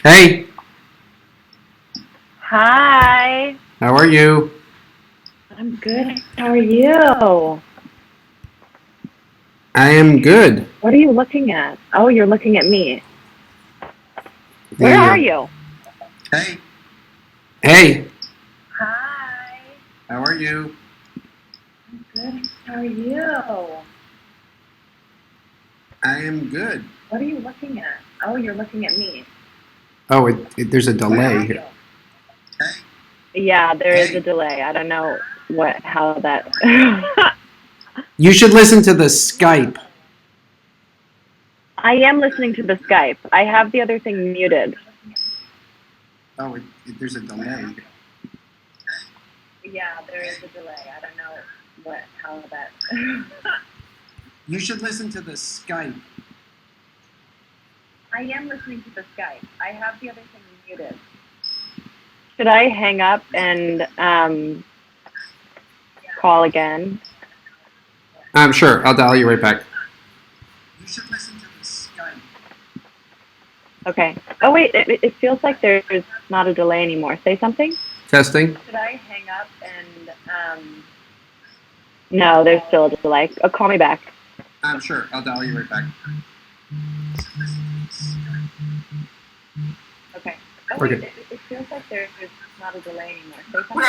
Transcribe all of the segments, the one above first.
Hey, Hi. how are you? I'm good. How are you? I am good. What are you looking at? Oh, you're looking at me. Where The are you? Hey, hey, Hi. how are you? I'm good. How are you? I am good. What are you looking at? Oh, you're looking at me. Oh, there's a Where delay are here. you? Yeah, there is a Hey, delay. I don't know how that. you should listen to the Skype. I am listening to the Skype. I have the other thing muted. Oh, there's a delay here. Yeah, there is a delay. I don't know how that. You should listen to the Skype. I am listening to the Skype. I have the other thing muted. Should I hang up and call again? Sure. I'll dial you right back. You should listen to the Skype. Okay. Oh wait, it feels like there's not a delay anymore. Say something. Testing. Should I hang up and no, there's still a delay. Oh, call me back. Sure. I'll dial you right back. Okay. Oh We're wait, good. it feels like there's not a delay anymore. Say something.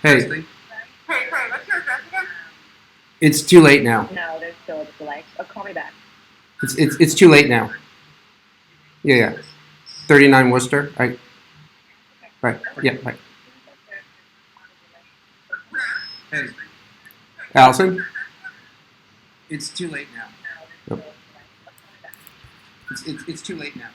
Hey, Hey, sorry, what's your address again? it's too late now. No, there's still a delay. Oh, call me back. It's too late now. Yeah. 39 Worcester. Right. Yeah. Right. Hey, Allison. It's too late now. Nope. It's too late now.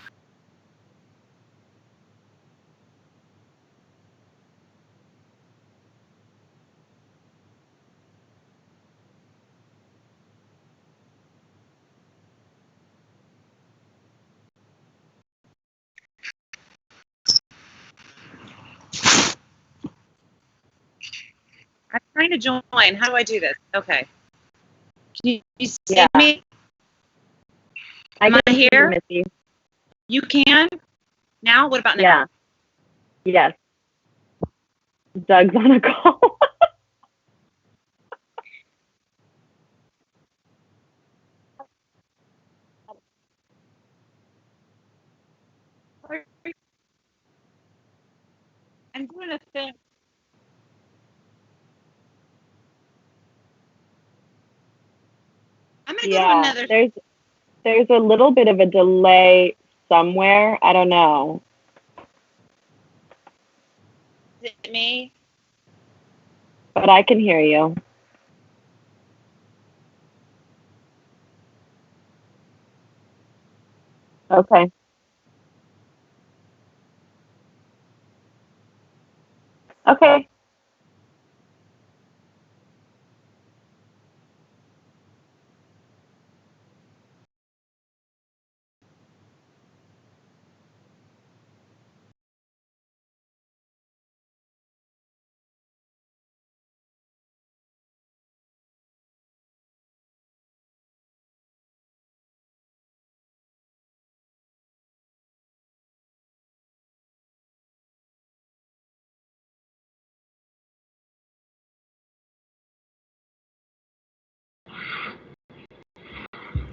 I'm trying to join. How do I do this? Okay. Can you see Yeah, me? I Am can I see you, here? Missy. You can? Now? What about now? Yeah. Yes. Doug's on a call. I'm doing a thing. I'm going to go to Yeah. another. There's a little bit of a delay somewhere. I don't know, Is it me? but I can hear you. Okay. Okay.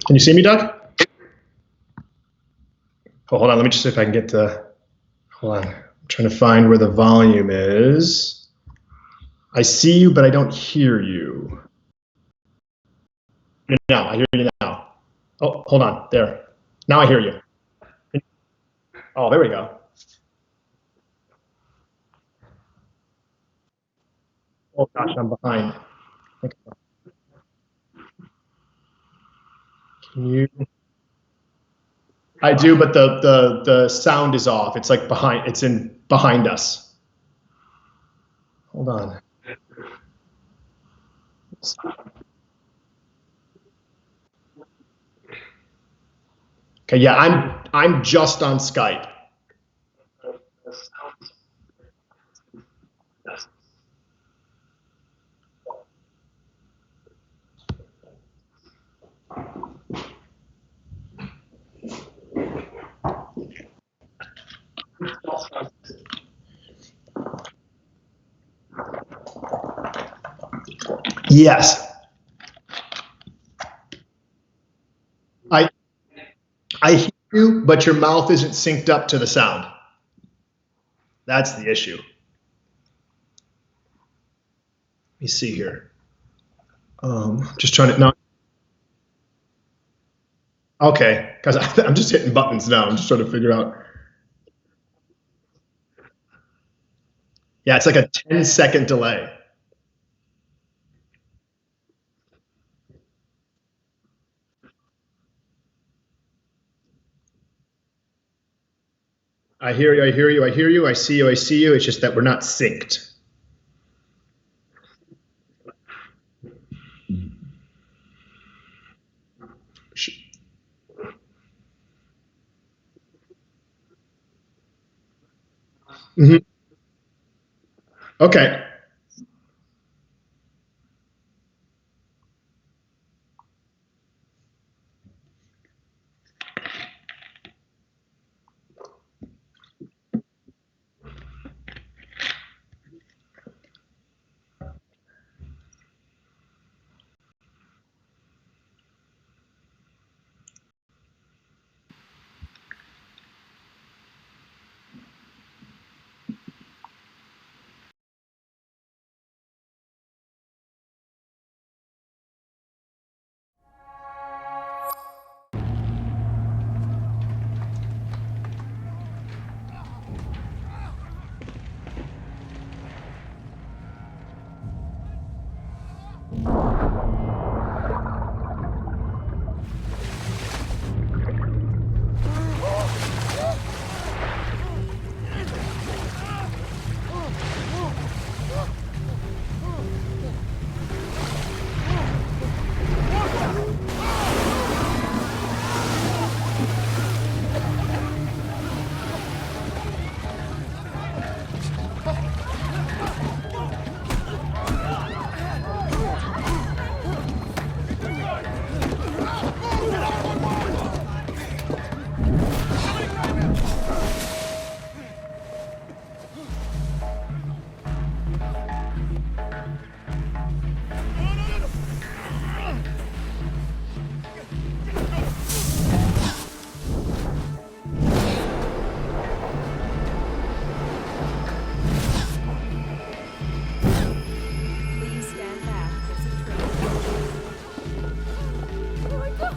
Can you see me, Doug? Oh, hold on. Let me just see if I can get to. Hold on. I'm trying to find where the volume is. I see you, but I don't hear you. Now, I hear you now. Oh, hold on. There. Now I hear you. Oh, there we go. Oh, gosh, I'm behind. Okay. Can you? I do, but the sound is off. It's like behind. It's in behind us. Hold on. Okay, yeah, I'm just on Skype. Yes. I hear you, but your mouth isn't synced up to the sound. That's the issue. Let me see here. Just trying to not. Okay, because I'm just hitting buttons now. I'm just trying to figure out. Yeah, it's like a 10-second delay. I hear you, I hear you, I hear you, I see you, I see you. It's just that we're not synced. Mm-hmm. Okay. Please stand back. There's a train. Oh my God.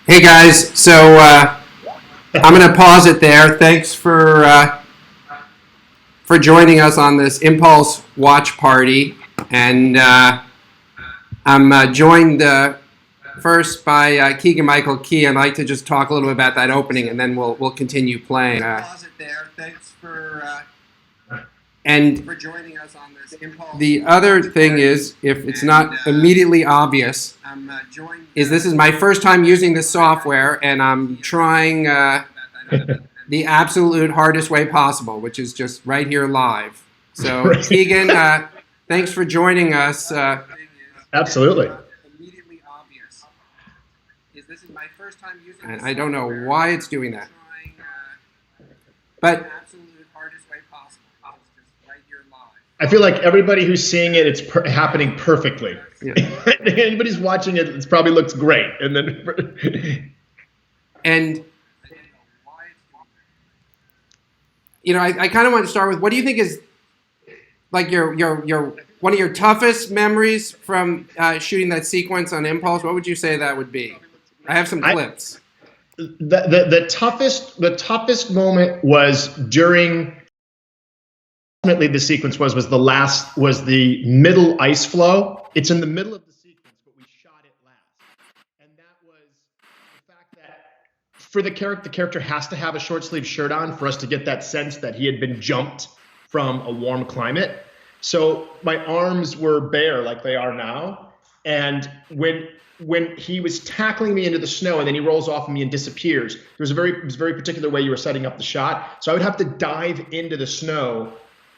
Hey guys, so I'm going to pause it there. Thanks for joining us on this Impulse watch party, and I'm joined first by Keegan-Michael Key. I'd like to just talk a little bit about that opening, and then we'll continue playing. Pause it there. Thanks for joining us on this Impulse. The other thing is, if it's not immediately obvious, is this is my first time using this software, and I'm trying the absolute hardest way possible, which is just right here live. So, Keegan, thanks for joining us. Absolutely. Immediately obvious. This is my first time using this. I don't know why it's doing that. But absolute hardest way possible. Just right here live. I feel like everybody who's seeing it, it's happening perfectly. Yeah. Anybody's watching it, it probably looks great. And then, and you know, I kind of want to start with, what do you think is like your one of your toughest memories from shooting that sequence on Impulse? What would you say that would be? I have some clips. The toughest moment was during. Ultimately, the sequence was the middle ice flow. It's in the middle of the sequence, but we shot it last, and that was the fact that for the character has to have a short sleeve shirt on for us to get that sense that he had been jumped from a warm climate. So my arms were bare like they are now. And when he was tackling me into the snow and then he rolls off of me and disappears, it was a very particular way you were setting up the shot. So I would have to dive into the snow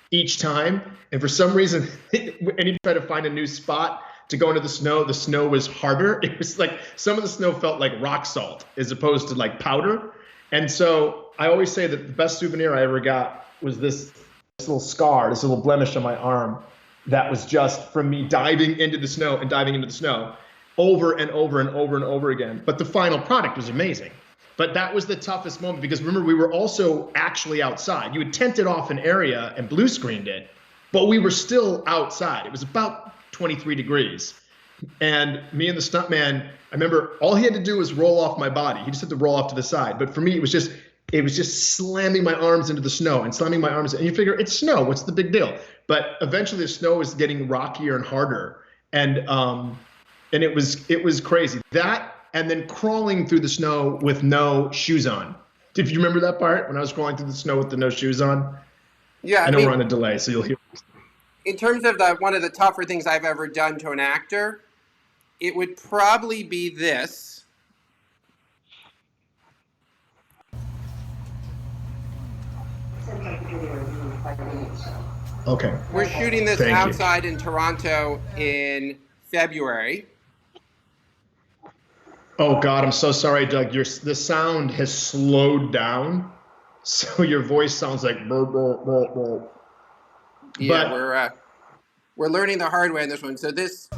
each time. And for some reason, anytime I tried to find a new spot to go into the snow was harder. It was like some of the snow felt like rock salt as opposed to like powder. And so I always say that the best souvenir I ever got was this little scar, this little blemish on my arm that was just from me diving into the snow over and over and over and over again. But the final product was amazing. But that was the toughest moment because remember, we were also actually outside. You had tented off an area and blue screened it, but we were still outside. It was about 23 degrees. And me and the stuntman, I remember all he had to do was roll off my body. He just had to roll off to the side. But for me, it was just slamming my arms into the snow and slamming my arms. And you figure it's snow. What's the big deal? But eventually the snow was getting rockier and harder. And it was crazy. That and then crawling through the snow with no shoes on. Did you remember that part when I was crawling through the snow with the no shoes on? Yeah. I know we're on a delay, so you'll hear. In terms of one of the tougher things I've ever done to an actor, it would probably be this. Okay. We're shooting this Thank you. outside in Toronto in February. Oh God, I'm so sorry, Doug. The sound has slowed down, so your voice sounds like burr, burr, burr, burr. Yeah, But- we're learning the hard way on this one. So this,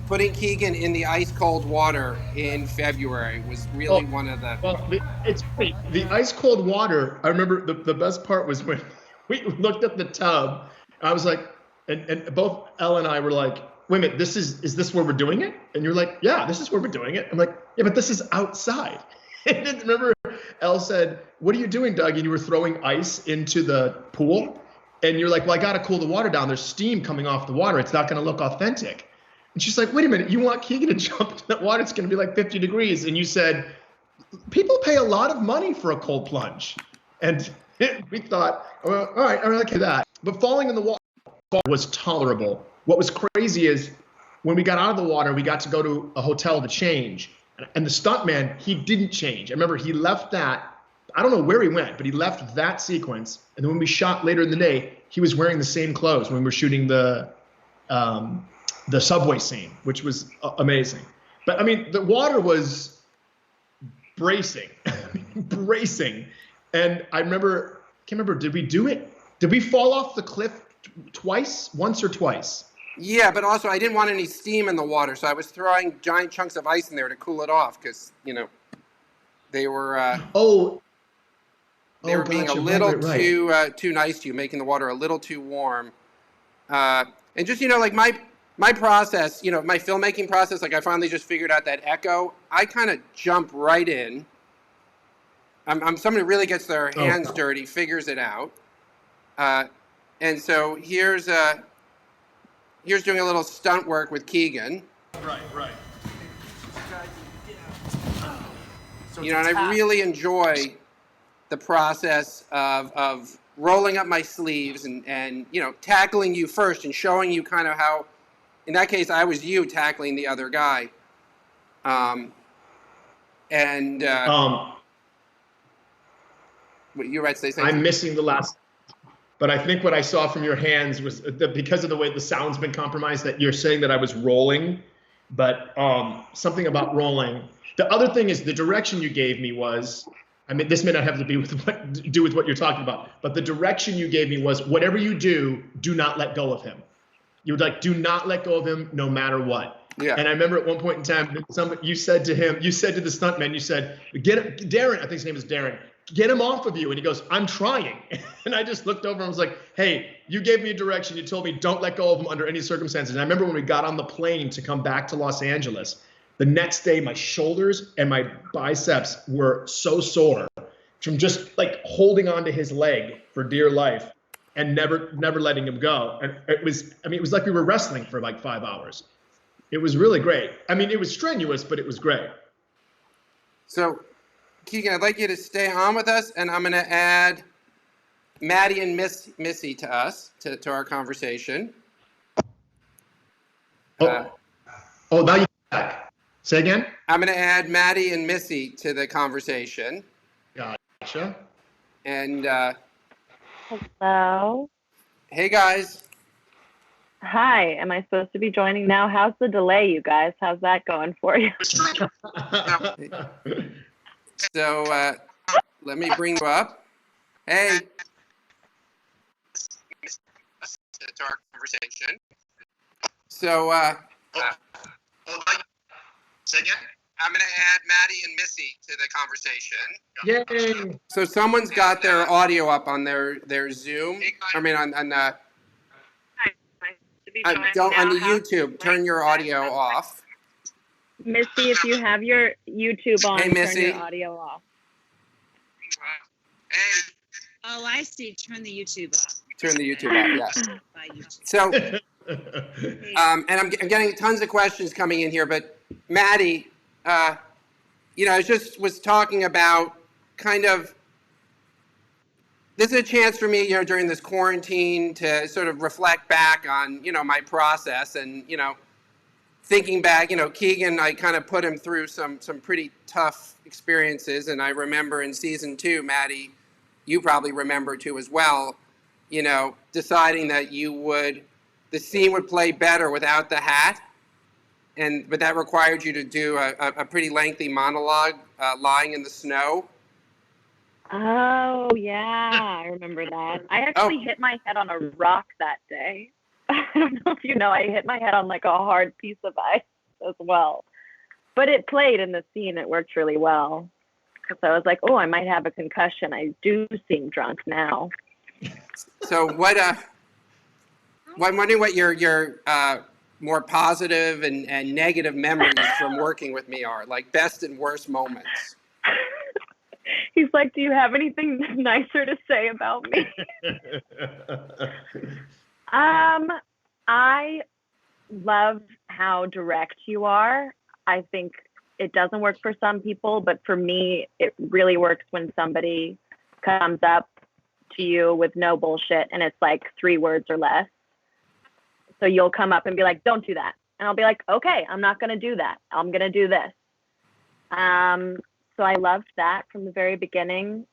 putting Keegan in the ice cold water in February was really one of the. Well, it's funny. The ice cold water. I remember the best part was when we looked at the tub. I was like, and both Elle and I were like, wait a minute, is this where we're doing it? And you're like, yeah, this is where we're doing it. I'm like, yeah, but this is outside. And then remember, Elle said, what are you doing, Doug? And you were throwing ice into the pool. And you're like, well, I got to cool the water down. There's steam coming off the water. It's not going to look authentic. And she's like, wait a minute, you want Keegan to jump into that water? It's going to be like 50 degrees. And you said, people pay a lot of money for a cold plunge. And we thought, well, all right, I like that. But falling in the water was tolerable. What was crazy is when we got out of the water, we got to go to a hotel to change. And the stuntman, he didn't change. I remember he left that. I don't know where he went, but he left that sequence. And then when we shot later in the day, he was wearing the same clothes when we were shooting the subway scene, which was amazing. But I mean, the water was bracing, bracing. And I can't remember, did we do it? Did we fall off the cliff once or twice? Yeah, but also I didn't want any steam in the water, so I was throwing giant chunks of ice in there to cool it off because, they were they were being a little too nice to you, making the water a little too warm. And just, like my process, my filmmaking process, like I finally just figured out that echo. I kind of jump right in. I'm someone who really gets their hands dirty, figures it out. And so here's doing a little stunt work with Keegan. Right. And I really enjoy the process of rolling up my sleeves and tackling you first and showing you kind of how, in that case, I was you tackling the other guy. You were about to say something? I'm missing the last, but I think what I saw from your hands was because of the way the sound's been compromised, that you're saying that I was rolling, but something about rolling. The other thing is the direction you gave me was, I mean, this may not have to do with what you're talking about, but the direction you gave me was, whatever you do not let go of him. You would like, do not let go of him no matter what. Yeah. And I remember at one point in time, you said to the stuntman, you said, Darren, I think his name is Darren, get him off of you. And he goes, I'm trying. And I just looked over and was like, hey, you gave me a direction. You told me don't let go of him under any circumstances. And I remember when we got on the plane to come back to Los Angeles, the next day, my shoulders and my biceps were so sore from just like holding onto his leg for dear life and never letting him go. And it was like we were wrestling for like 5 hours. It was really great. I mean, it was strenuous, but it was great. So, Keegan, I'd like you to stay on with us, and I'm going to add Maddie and Missy to us, to our conversation. Oh, now you're back. Say again? I'm going to add Maddie and Missy to the conversation. Gotcha. And Hello. hey, guys. Hi. Am I supposed to be joining now? How's the delay, you guys? How's that going for you? So let me bring you up. Hey. To our conversation. So, say again? I'm going to add Maddie and Missy to the conversation. Yay. So someone's got their audio up on their Zoom. I mean, on the YouTube. Turn your audio off. Missy, if you have your YouTube on, Hey, Missy. turn your audio off. Hey. Oh, I see. Turn the YouTube off. Turn the YouTube off, yeah. By YouTube. So, and I'm getting tons of questions coming in here, but Maddie, I was talking about kind of, this is a chance for me, during this quarantine to sort of reflect back on, my process and, thinking back, Keegan, I kind of put him through some pretty tough experiences. And I remember in season 2, Maddie, you probably remember too as well, deciding that the scene would play better without the hat. But that required you to do a pretty lengthy monologue, lying in the snow. Oh, yeah. I remember that. I actually hit my head on a rock that day. I don't know if you know, I hit my head on like a hard piece of ice as well. But it played in the scene. It worked really well. Because I was like, oh, I might have a concussion. I do seem drunk now. So I'm wondering what your more positive and negative memories from working with me are, like best and worst moments. He's like, do you have anything nicer to say about me? I love how direct you are. I think it doesn't work for some people, but for me, it really works when somebody comes up to you with no bullshit and it's like 3 words or less. So you'll come up and be like, don't do that. And I'll be like, okay, I'm not going to do that. I'm going to do this. So I loved that from the very beginning.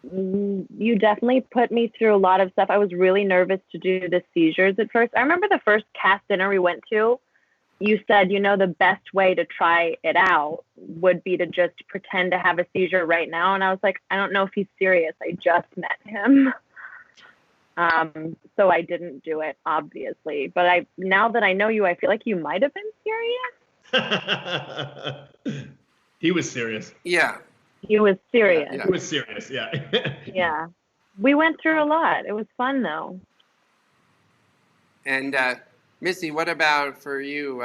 You definitely put me through a lot of stuff. I was really nervous to do the seizures at first. I remember the first cast dinner we went to, you said, the best way to try it out would be to just pretend to have a seizure right now. And I was like, I don't know if he's serious. I just met him. So I didn't do it, obviously. But now that I know you, I feel like you might have been serious. He was serious. Yeah. He was serious. Yeah. He was serious, yeah. Yeah. We went through a lot. It was fun, though. And Missy, what about for you,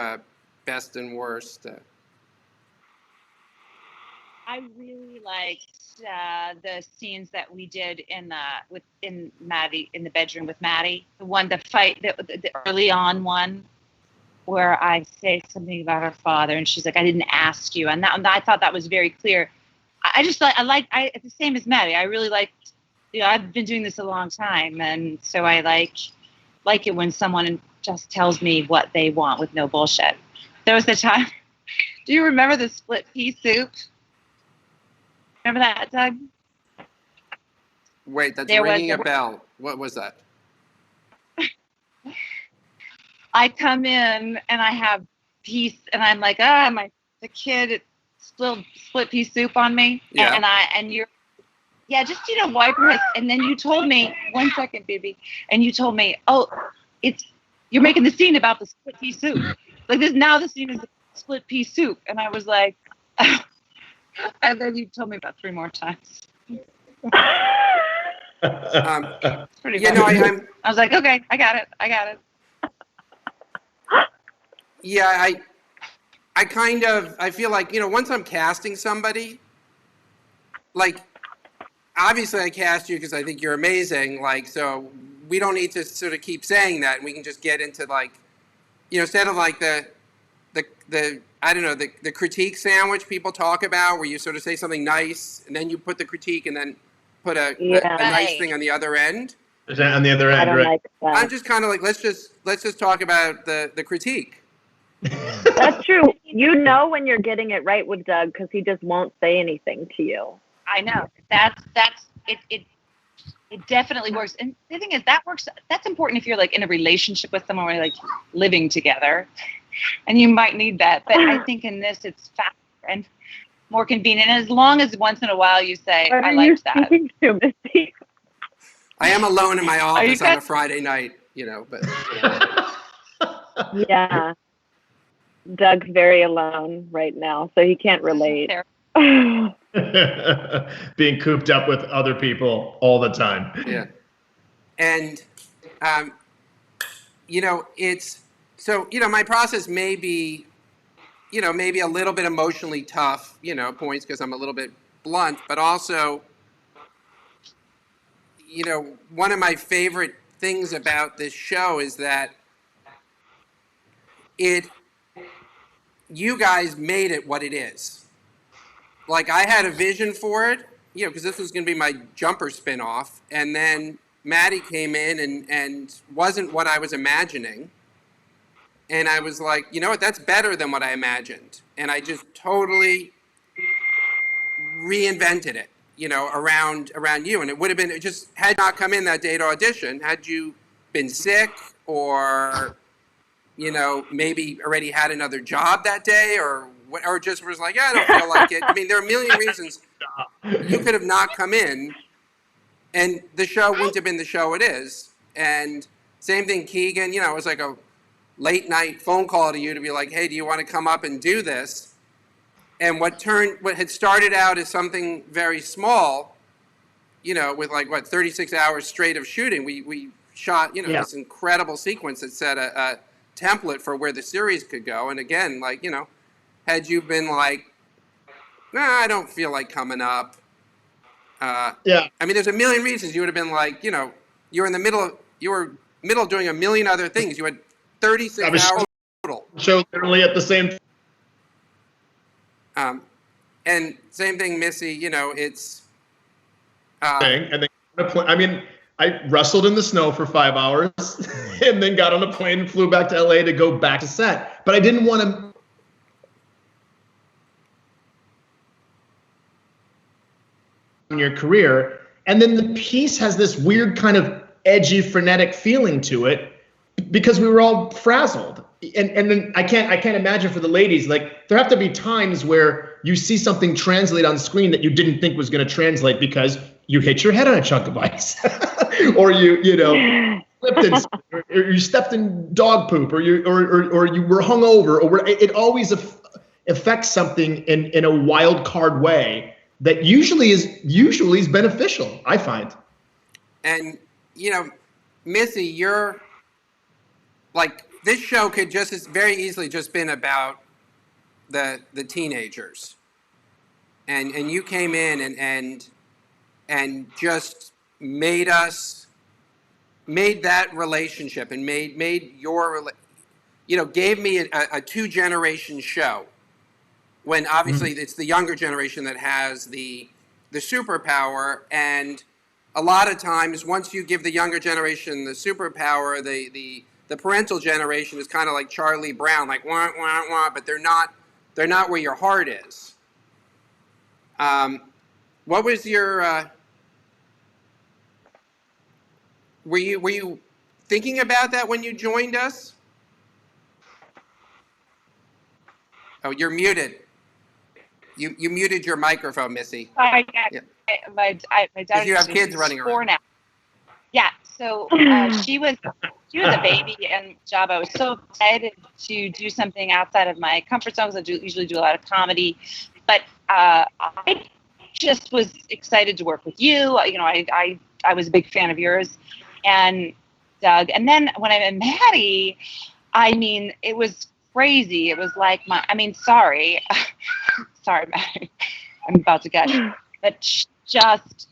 best and worst? I really liked the scenes that we did in Maddie, in the bedroom with Maddie. The fight, the early on one, where I say something about her father, and she's like, "I didn't ask you," and I thought that was very clear. It's the same as Maddie. I really like, I've been doing this a long time, and so I like it when someone just tells me what they want with no bullshit. There was the time. Do you remember the split pea soup? Remember that, Doug? Wait, that's ringing a bell. What was that? I come in and I have peas, and I'm like, the kid split pea soup on me, yeah. and you're, just wipe your head. And then you told me, 1 second, baby, and you told me, you're making the scene about the split pea soup. Like this now, the scene is split pea soup, and I was like, and then you told me about 3 more times. Pretty bad. I was like, okay, I got it. Yeah, I feel like, once I'm casting somebody, like, obviously I cast you because I think you're amazing, like, so we don't need to sort of keep saying that, and we can just get into, like, instead of, like, the the I don't know, the critique sandwich people talk about, where you sort of say something nice and then you put the critique and then put a Yeah. nice Right. thing on the other end. On the other I end, don't right? like I'm that. just kind of like, let's just talk about the critique. That's true. You know when you're getting it right with Doug because he just won't say anything to you. I know that's it definitely works. And the thing is that works. That's important if you're like in a relationship with someone, or like living together, and you might need that. But I think in this, it's faster and more convenient. And as long as once in a while you say, What "I are you liked that." speaking to, Misty? I am alone in my office on guys- a Friday night, but Yeah. Doug's very alone right now, so he can't relate. There. Being cooped up with other people all the time. yeah. And it's so my process may be maybe a little bit emotionally tough, points because I'm a little bit blunt, but also one of my favorite things about this show is that you guys made it what it is. Like, I had a vision for it, because this was going to be my Jumper spinoff, and then Maddie came in and wasn't what I was imagining. And I was like, you know what, that's better than what I imagined. And I just totally reinvented it, around you. And it would have been, it just had not come in that day to audition. Had you been sick or, maybe already had another job that day or just was like, yeah, I don't feel like it. I mean, there are a million reasons you could have not come in and the show wouldn't have been the show it is. And same thing, Keegan, it was like a late night phone call to you to be like, hey, do you want to come up and do this? And what had started out as something very small, with 36 hours straight of shooting, we shot, this incredible sequence that set a template for where the series could go. And again, had you been like, nah, I don't feel like coming up. Yeah. I mean, there's a million reasons you would have been like, you were middle of doing a million other things. You had 36 hours total. Show literally at the same and same thing, Missy, it's thing. And then, I wrestled in the snow for 5 hours and then got on a plane and flew back to LA to go back to set. But I didn't want to. In your career, and then the piece has this weird kind of edgy, frenetic feeling to it because we were all frazzled. And then I can't imagine for the ladies, like, there have to be times where you see something translate on screen that you didn't think was going to translate because you hit your head on a chunk of ice, or you slipped or you stepped in dog poop, or you were hungover, or it always affects something in a wild card way that usually is beneficial, I find. And Missy, you're like, this show could just as very easily just been about the teenagers, and you came in and just made that relationship and made your gave me a 2-generation show, when obviously it's the younger generation that has the superpower. And a lot of times, once you give the younger generation the superpower, the parental generation is kind of like Charlie Brown, like wah wah wah, but they're not where your heart is. What was your were you thinking about that when you joined us? Oh, you're muted. You muted your microphone, Missy. My Because daughter, you have kids running around. 4 now. Yeah, so she was a baby, and job. I was so excited to do something outside of my comfort zone, because I usually do a lot of comedy. But I just was excited to work with you. I was a big fan of yours and Doug. And then when I met Maddie, it was crazy. It was like sorry, Maddie, I'm about to gush, but just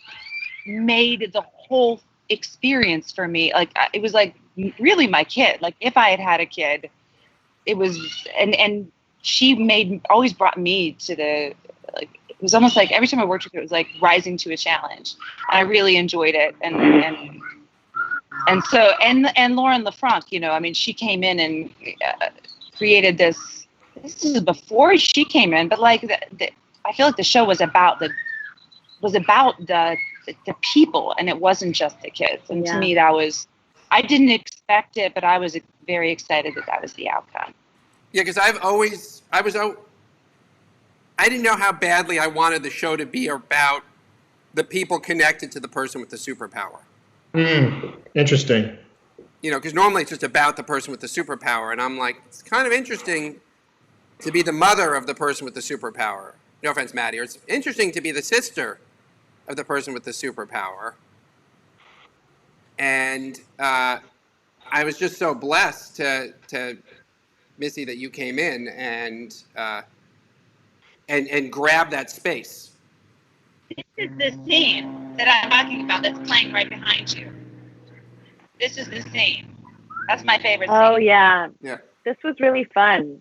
made the whole experience for me. Like, it was like really my kid. Like, if I had had a kid, it was, and she always brought me to the, like, it was almost like every time I worked with her, it was like rising to a challenge. And I really enjoyed it. And so, and Lauren LeFranc, you know, I mean, she came in and created this is before she came in, but like, I feel like the show was about the people, and it wasn't just the kids. And to me, I didn't expect it, but I was very excited that was the outcome. Yeah, because I didn't know how badly I wanted the show to be about the people connected to the person with the superpower. Interesting. You know, because normally it's just about the person with the superpower, and I'm like, it's kind of interesting to be the mother of the person with the superpower. No offense, Maddie. Or it's interesting to be the sister of the person with the superpower. And I was just so blessed to Missi, that you came in and grabbed that space. This is the scene that I'm talking about that's playing right behind you. This is the scene. That's my favorite scene. Oh, yeah. Yeah. This was really fun.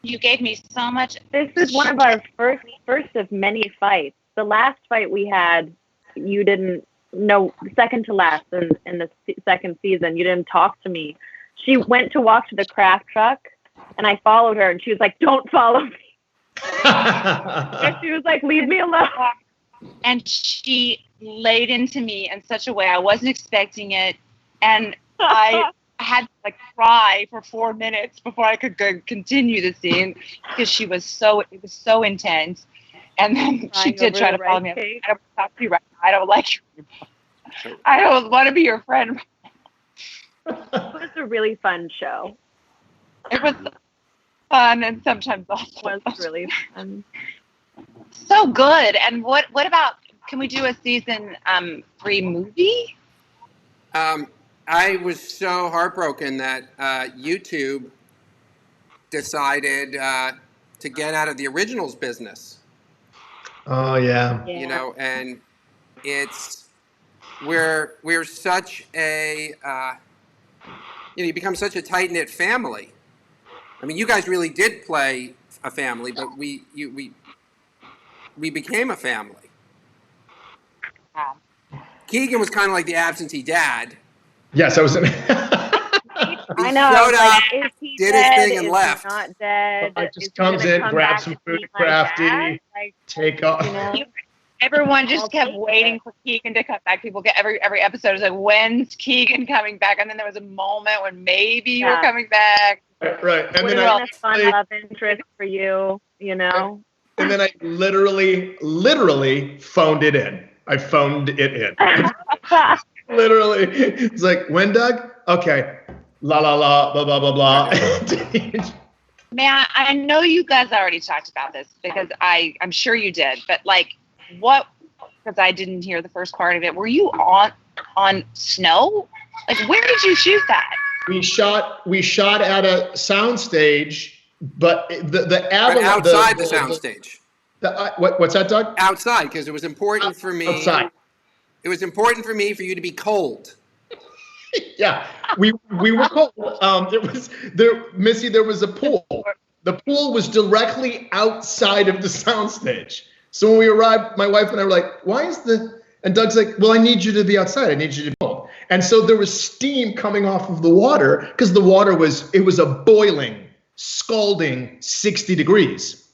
You gave me so much. This is one of our first of many fights. The last fight we had, you didn't know, second to last in the second season, you didn't talk to me. She went to walk to the craft truck, and I followed her, and she was like, "Don't follow me." And she was like, "Leave me alone." And she laid into me in such a way I wasn't expecting it, and I had to like cry for 4 minutes before I could continue the scene because it was so intense. And then she did try to follow me. I don't talk to you right now. I don't like you. I don't want to be your friend. It was a really fun show. It was fun and sometimes also It was really fun. So good. And what about, can we do a season 3 movie? I was so heartbroken that YouTube decided to get out of the originals business. Oh yeah. You know, and we're such a you become such a tight knit family. I mean, you guys really did play a family, but we became a family. Keegan was kind of like the absentee dad. Yes, I was. I know. Showed up, is he did dead? his thing, and is left. He not dead. Like, just Is he comes gonna in, come grabs back some and food, be my crafty, dad? Like, take off. you know? Everyone just I'll kept take waiting it. for Keegan to come back. People get every episode was like, when's Keegan coming back? And then there was a moment when maybe you were coming back. Right. And would then have been a fun love interest for you, you know? And then I literally phoned it in. I phoned it in. Literally. It's like, when, Doug? Okay. La la la, blah, blah, blah, blah. Man, I know you guys already talked about this because I'm sure you did, but like what, because I didn't hear the first part of it. Were you on snow? Like, where did you shoot that? We shot at a soundstage, but the outside the soundstage. What's that, Doug? Outside, because it was important for me. Outside. It was important for me for you to be cold. Yeah, we were cold. Missi, there was a pool. The pool was directly outside of the soundstage. So when we arrived, my wife and I were like, and Doug's like, well, I need you to be outside. I need you to be cold. And so there was steam coming off of the water because the water was a boiling, scalding 60 degrees.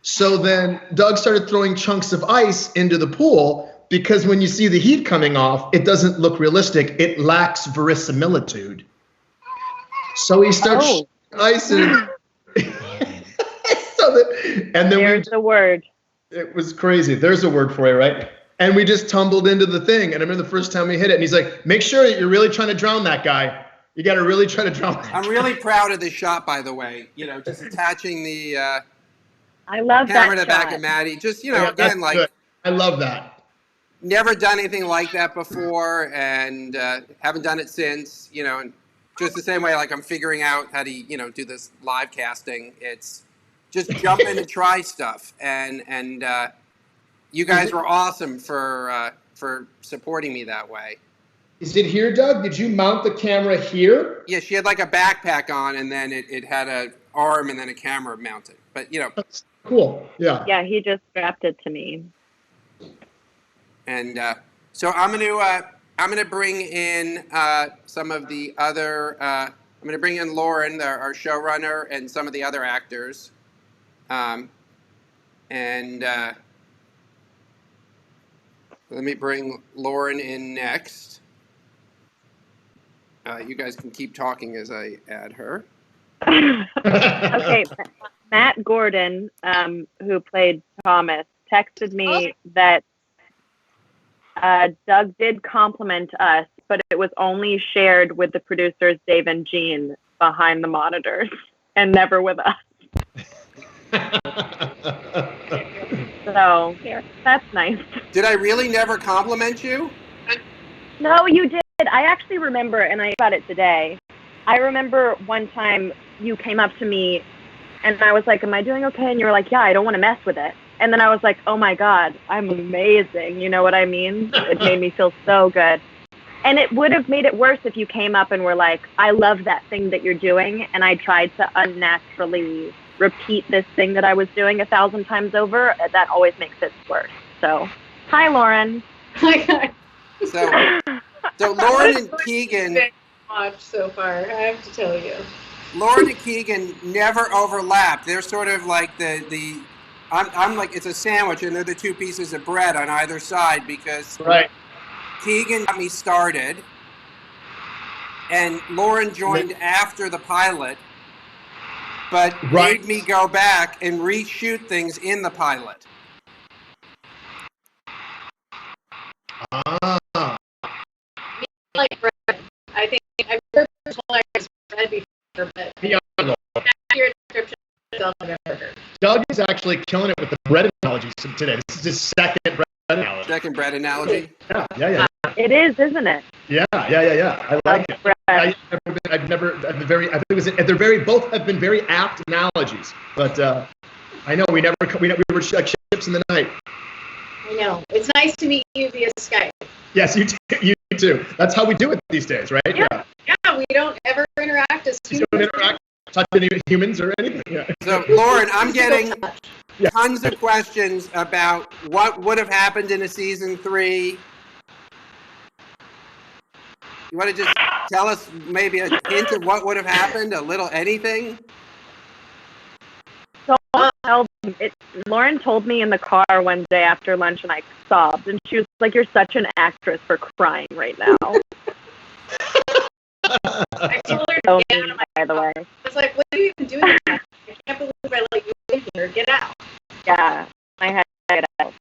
So then Doug started throwing chunks of ice into the pool because when you see the heat coming off, it doesn't look realistic. It lacks verisimilitude. So he starts shooting ice in. And then There's the word. It was crazy. There's a word for you, right? And we just tumbled into the thing. And I remember the first time we hit it, and he's like, make sure that you're really trying to drown that guy. You got to really try to drown that guy. I'm really proud of this shot, by the way. You know, just attaching the I love camera that to the back shot. of Maddie. Just, you Yeah, know, again, like, good. I love that. never done anything like that before, and haven't done it since, you know, and just the same way, like, I'm figuring out how to, you know, do this live casting. It's just jump in and try stuff. And you guys were awesome for supporting me that way. Is it here, Doug? Did you mount the camera here? Yeah, she had like a backpack on, and then it had an arm and then a camera mounted. But That's cool. Yeah. Yeah, he just strapped it to me. and so I'm gonna bring in some of the other. I'm gonna bring in Lauren, our showrunner, and some of the other actors. And let me bring Lauren in next. You guys can keep talking as I add her. Okay, Matt Gordon, who played Thomas, texted me that Doug did compliment us, but it was only shared with the producers Dave and Jean behind the monitors and never with us. So that's nice. Did I really never compliment you? No, you did. I actually remember, and I thought about it today. I remember one time you came up to me and I was like, am I doing okay? And you were like, yeah, I don't want to mess with it. And then I was like, oh my God, I'm amazing. You know what I mean? It made me feel so good. And it would have made it worse if you came up and were like, I love that thing that you're doing. And I tried to unnaturally repeat this thing that I was doing 1,000 times over. That always makes it worse. So, hi, Lauren. Hi, So Lauren and Keegan. Watch so far, I have to tell you. Lauren and Keegan never overlap. They're sort of like I'm like, it's a sandwich, and they're the two pieces of bread on either side, because Right. Keegan got me started, and Lauren joined after the pilot, but made me go back and reshoot things in the pilot. Ah. Like bread. I think I've heard personalized bread before, but your description of a burger. Doug is actually killing it with the bread analogy today. This is his second bread analogy. Second bread analogy. Yeah. It is, isn't it? Yeah. I like it. I think both have been very apt analogies, but I know we were like ships in the night. I know. It's nice to meet you via Skype. Yes, you too. That's how we do it these days, right? Yeah, we don't ever interact as humans. We don't interact, touch any humans or anything. Yeah. So, Lauren, I'm getting tons of questions about what would have happened in a season 3. You want to just tell us maybe a hint of what would have happened, a little anything? So Lauren told me in the car one day after lunch, and I sobbed. And she was like, "You're such an actress for crying right now." I told her to get out of my by the way. I was like, "What are you even doing? I can't believe I let you in here. Get out." Yeah, I had to get out.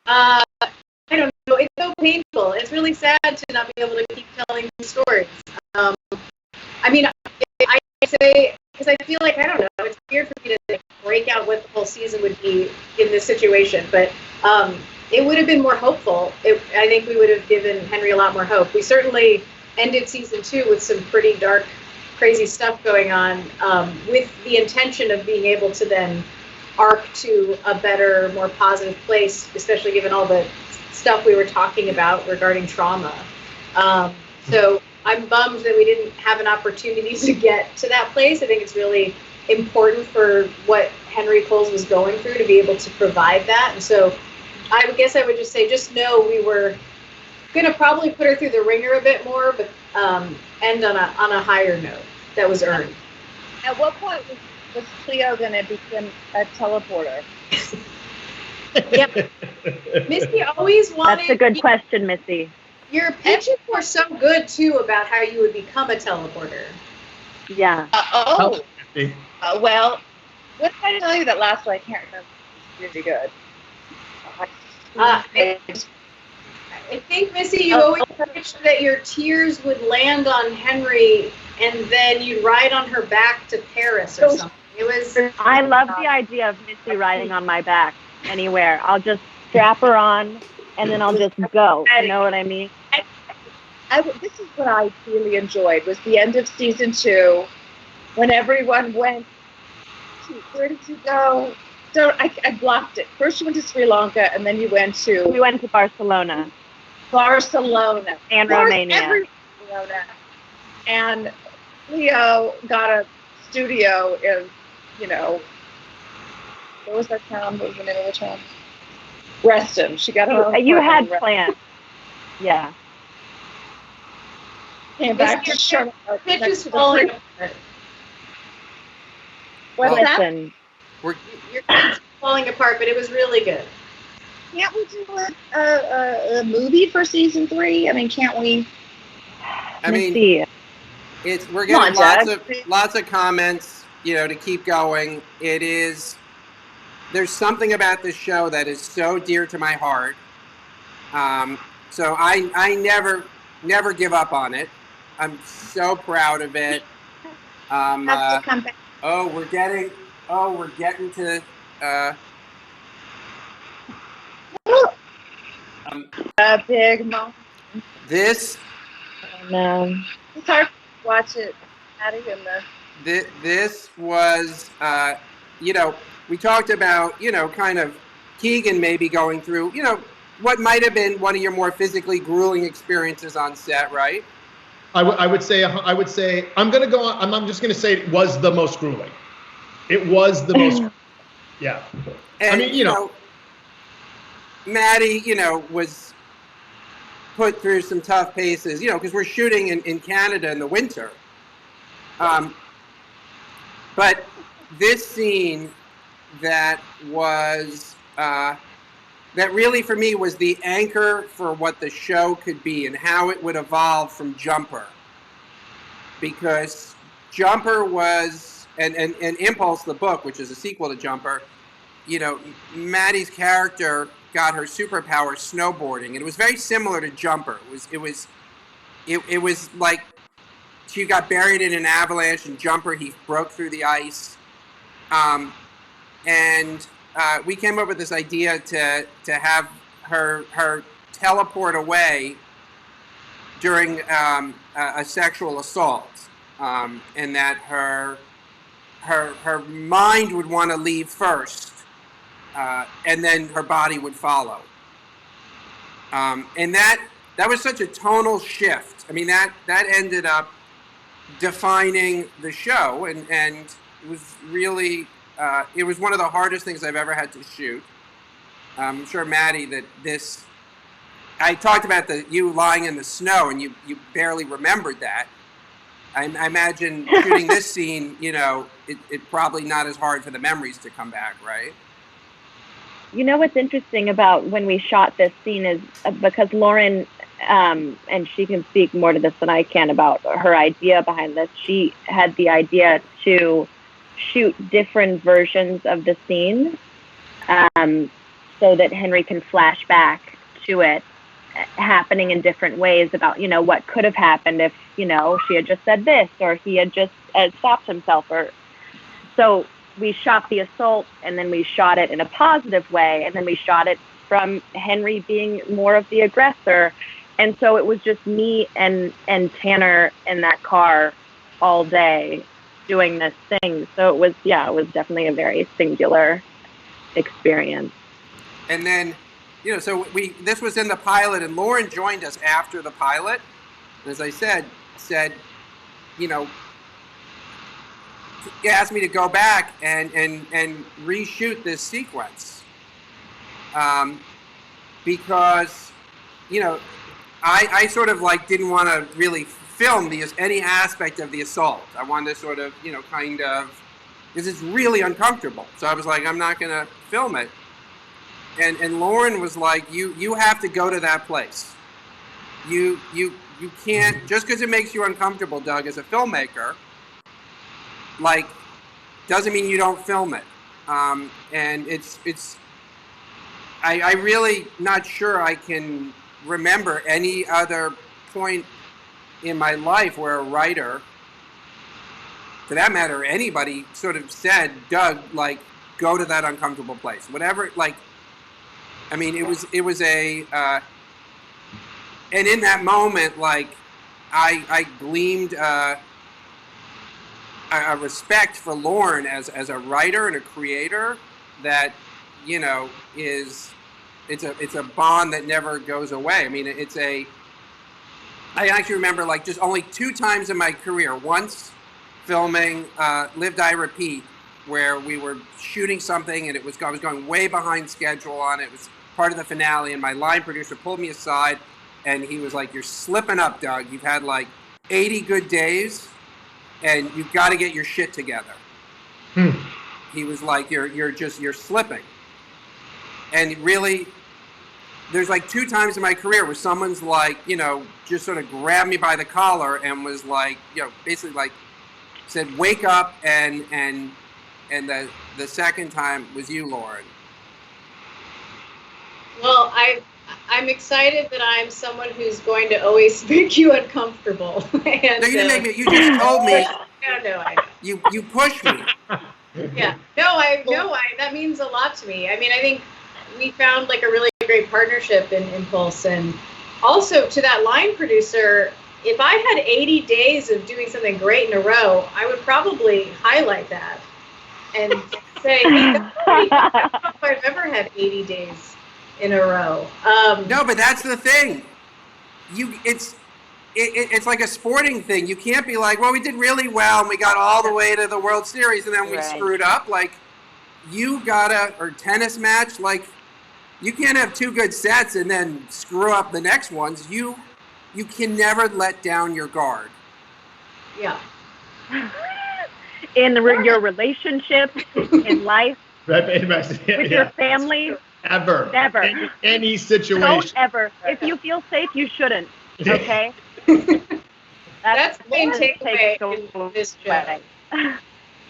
I don't know. It's so painful. It's really sad to not be able to keep telling these stories. I mean, I say, because I feel like, I don't know, it's weird for me to break out what the whole season would be in this situation, but it would have been more hopeful. I think we would have given Henry a lot more hope. We certainly ended season 2 with some pretty dark, crazy stuff going on, with the intention of being able to then arc to a better, more positive place, especially given all the stuff we were talking about regarding trauma. So I'm bummed that we didn't have an opportunity to get to that place. I think it's really important for what Henry Coles was going through to be able to provide that. And so I would guess I would just say, just know we were going to probably put her through the ringer a bit more, but end on a higher note that was earned. At what point was Cleo going to become a teleporter? Yep. Missy always wanted. That's a good question, Missy. Your pitches were so good too about how you would become a teleporter. Yeah. Well, what did I tell you that last one? I can't remember. Really good. I think, Missy, you always pitched that your tears would land on Henry and then you'd ride on her back to Paris or something. It was. I love the idea of Missy riding on my back anywhere. I'll just strap her on and then I'll just go. You know what I mean? This is what I really enjoyed, was the end of season 2 when everyone went to, where did you go? So I blocked it. First you went to Sri Lanka and then you went to... We went to Barcelona. Barcelona And Of course, Romania. every Barcelona. And Leo got a studio in, what was that town? What was the name of the town? Reston. She got her own You apartment had in Reston. plans. Yeah. Came back to Charlotte. Pitch next is to the falling free- apart. What's that? Listen, Your pitch is falling apart, but it was really good. Can't we do a movie for season 3? I mean, can't we? I mean, Missi, we're Come on, getting Doug. lots of comments, to keep going. There's something about this show that is so dear to my heart. So I never give up on it. I'm so proud of it. Have to come back. We're getting to A big moment. this. no. It's hard to watch it, Maddie, and the. This was, we talked about, kind of Keegan maybe going through, what might have been one of your more physically grueling experiences on set, right? I would say I'm gonna go on. I'm just gonna say it was the most grueling. It was the most. Yeah. And, I mean, Maddie, was put through some tough paces, because we're shooting in Canada in the winter. But this scene that was, that really for me was the anchor for what the show could be and how it would evolve from Jumper. Because Jumper was, and Impulse, the book, which is a sequel to Jumper, Maddie's character got her superpower snowboarding, and it was very similar to Jumper. It was like she got buried in an avalanche, and Jumper, he broke through the ice, and we came up with this idea to have her teleport away during a sexual assault, and that her mind would want to leave first. And then her body would follow. And that was such a tonal shift. I mean, that ended up defining the show, and it was really, it was one of the hardest things I've ever had to shoot. I'm sure, Maddie, that I talked about you lying in the snow, and you barely remembered that. I imagine shooting this scene, it probably not as hard for the memories to come back, right? What's interesting about when we shot this scene is because Lauren, and she can speak more to this than I can about her idea behind this. She had the idea to shoot different versions of the scene, so that Henry can flash back to it happening in different ways about, what could have happened if, she had just said this, or he had just stopped himself, or so. We shot the assault, and then we shot it in a positive way, and then we shot it from Henry being more of the aggressor. And so it was just me and Tanner in that car all day doing this thing. So it was definitely a very singular experience. And then, so this was in the pilot, and Lauren joined us after the pilot. As I said, he asked me to go back and reshoot this sequence, because I sort of didn't want to really film any aspect of the assault. I wanted to sort of because it's really uncomfortable. So I was like, I'm not gonna film it. And Lauren was like, you have to go to that place. You can't, just because it makes you uncomfortable, Doug, as a filmmaker, doesn't mean you don't film it. And I really not sure I can remember any other point in my life where a writer, for that matter, anybody sort of said, Doug, go to that uncomfortable place. Whatever, I mean, it was a, and in that moment, I gleamed, a respect for Lauren as a writer and a creator that, is it's a bond that never goes away. I mean, I actually remember like just only 2 times in my career. Once filming Live, Die, Repeat, where we were shooting something and I was going way behind schedule on it. It was part of the finale, and my line producer pulled me aside, and he was like, "You're slipping up, Doug. You've had like 80 good days, and you've got to get your shit together." He was like, "You're slipping," and really. There's like 2 times in my career where someone's like, just sort of grabbed me by the collar and was like, basically like said, "Wake up," and the second time was you, Lauren. Well, I'm excited that I'm someone who's going to always make you uncomfortable. And, No, you didn't make me. You just told me. No, I know. You pushed me. Yeah. No, that means a lot to me. I mean, I think we found like a really great partnership in Impulse, and also to that line producer, if I had 80 days of doing something great in a row, I would probably highlight that and say, hey, that's great. I don't know if I've ever had 80 days in a row. No, but that's the thing. It's like a sporting thing. You can't be like, well, we did really well and we got all the way to the World Series and then we screwed up. Like, or tennis match, like, you can't have 2 good sets and then screw up the next ones. You can never let down your guard. Yeah. In your relationships, in life, with your family. Ever. Never. In any situation. Don't ever. If you feel safe, you shouldn't. Okay? That's the main takeaway in this show.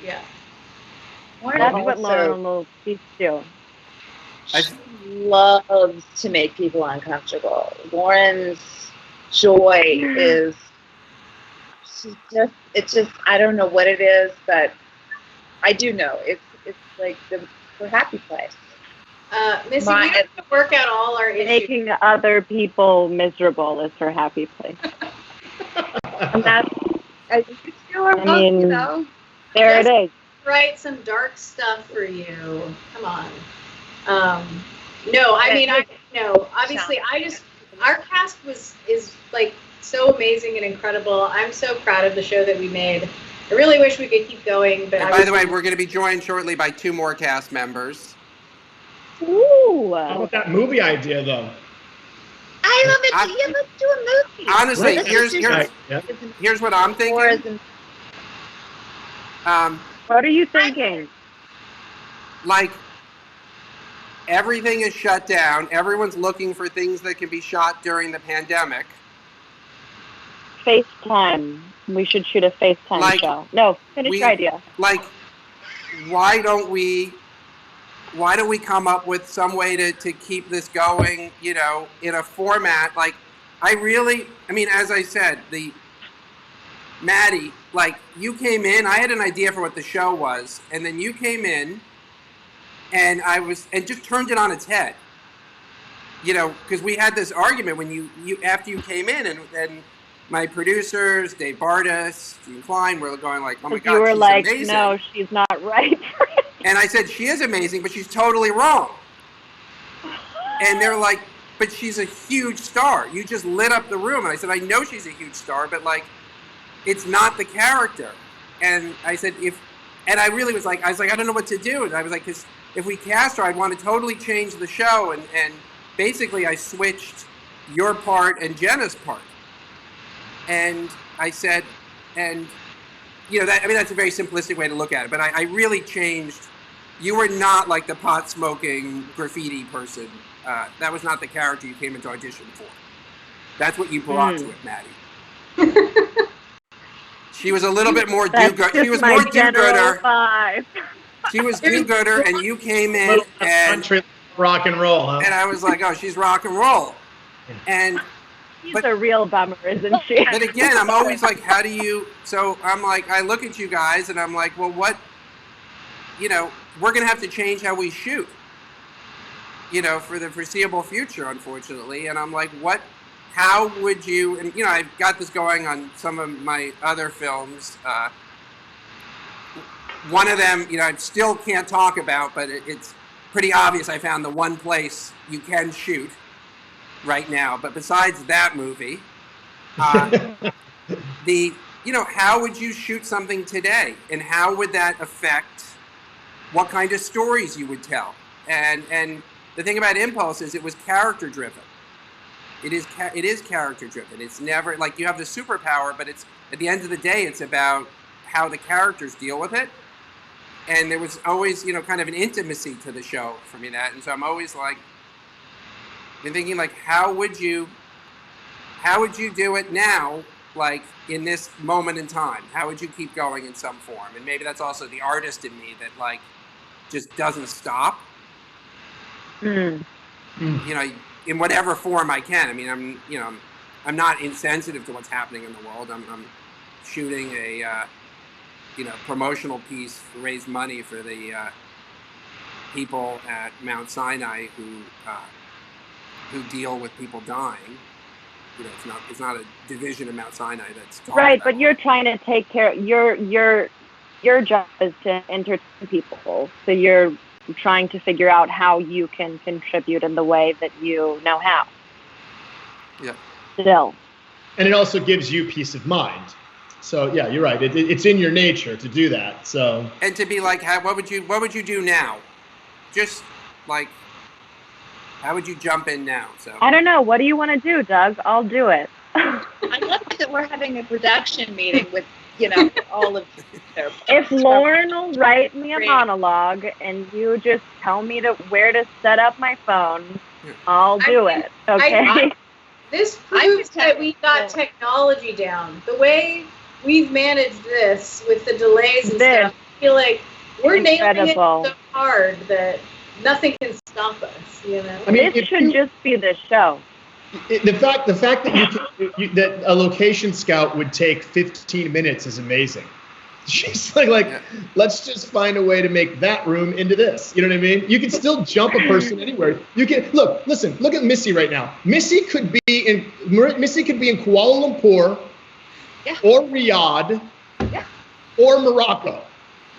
Yeah. That's what Lauren will teach you. She loves to make people uncomfortable. Lauren's joy is it's just I don't know what it is, but I do know it's like her happy place. Missy, we have to work out all our issues. Making other people miserable is her happy place. And that's, I mean, there it is. Write some dark stuff for you. Come on. No, I mean, obviously, our cast is like so amazing and incredible. I'm so proud of the show that we made. I really wish we could keep going, but by the way, we're going to be joined shortly by 2 more cast members. Ooh. How about that movie idea, though? I love it. Yeah, let's do a movie. Honestly, here's what I'm thinking. What are you thinking? Like, everything is shut down. Everyone's looking for things that can be shot during the pandemic. FaceTime. We should shoot a FaceTime show. No, finish your idea. Like, why don't we come up with some way to keep this going, in a format? Like, as I said, Maddie, like, you came in, I had an idea for what the show was, and then you came in, and just turned it on its head. Because we had this argument when you after you came in, and my producers, Dave Bardis, Gene Klein, were going like, "Oh my God, you were she's like, amazing." No, she's not right. And I said, she is amazing, but she's totally wrong. And they're like, but she's a huge star. You just lit up the room. And I said, I know she's a huge star, but like, it's not the character. And I said, I really was like, I don't know what to do. And I was like, because if we cast her, I'd want to totally change the show. And basically I switched your part and Jenna's part. And I said, that's a very simplistic way to look at it, but I really changed. You were not like the pot-smoking graffiti person. That was not the character you came into audition for. That's what you brought to it, Maddie. She was a little bit more do-gooder. She was more do-gooder. She was do-gooder, and you came in and country rock and roll, huh? And I was like, oh, she's rock and roll. And she's a real bummer, isn't she? But again, I'm always like, how do you? So I'm like, I look at you guys, and I'm like, well, what? We're gonna have to change how we shoot. For the foreseeable future, unfortunately. And I'm like, what? How would you? And I've got this going on some of my other films. One of them, I still can't talk about, but pretty obvious I found the one place you can shoot right now. But besides that movie, how would you shoot something today, and how would that affect what kind of stories you would tell? And the thing about Impulse is it was character driven. It is character driven. It's never like you have the superpower, but it's at the end of the day, it's about how the characters deal with it. And there was always, kind of an intimacy to the show for me. And so I'm always like, been thinking like, how would you do it now? Like in this moment in time, how would you keep going in some form? And maybe that's also the artist in me that like just doesn't stop. In whatever form I can. I mean, I'm not insensitive to what's happening in the world. I'm shooting a promotional piece to raise money for the people at Mount Sinai who deal with people dying. It's not a division of Mount Sinai that's right. But you're trying to take care. Your job is to entertain people, so you're trying to figure out how you can contribute in the way that you know how. Yeah. Still. And it also gives you peace of mind. So yeah, you're right. It's in your nature to do that. So. And to be like, what would you do now? Just like, how would you jump in now? So. I don't know. What do you want to do, Doug? I'll do it. I love that we're having a production meeting with, all of their. If Lauren will write me a monologue and you just tell me where to set up my phone, I'll do it. Okay. This proves that we got technology down. The way we've managed this with the delays and stuff, I feel like we're nailing it so hard that nothing can stop us. I mean, this should just be the show. The fact that that a location scout would take 15 minutes is amazing. She's like, let's just find a way to make that room into this. You know what I mean? You can still jump a person anywhere. You can look at Missi right now. Missi could be in Kuala Lumpur, or Riyadh, or Morocco.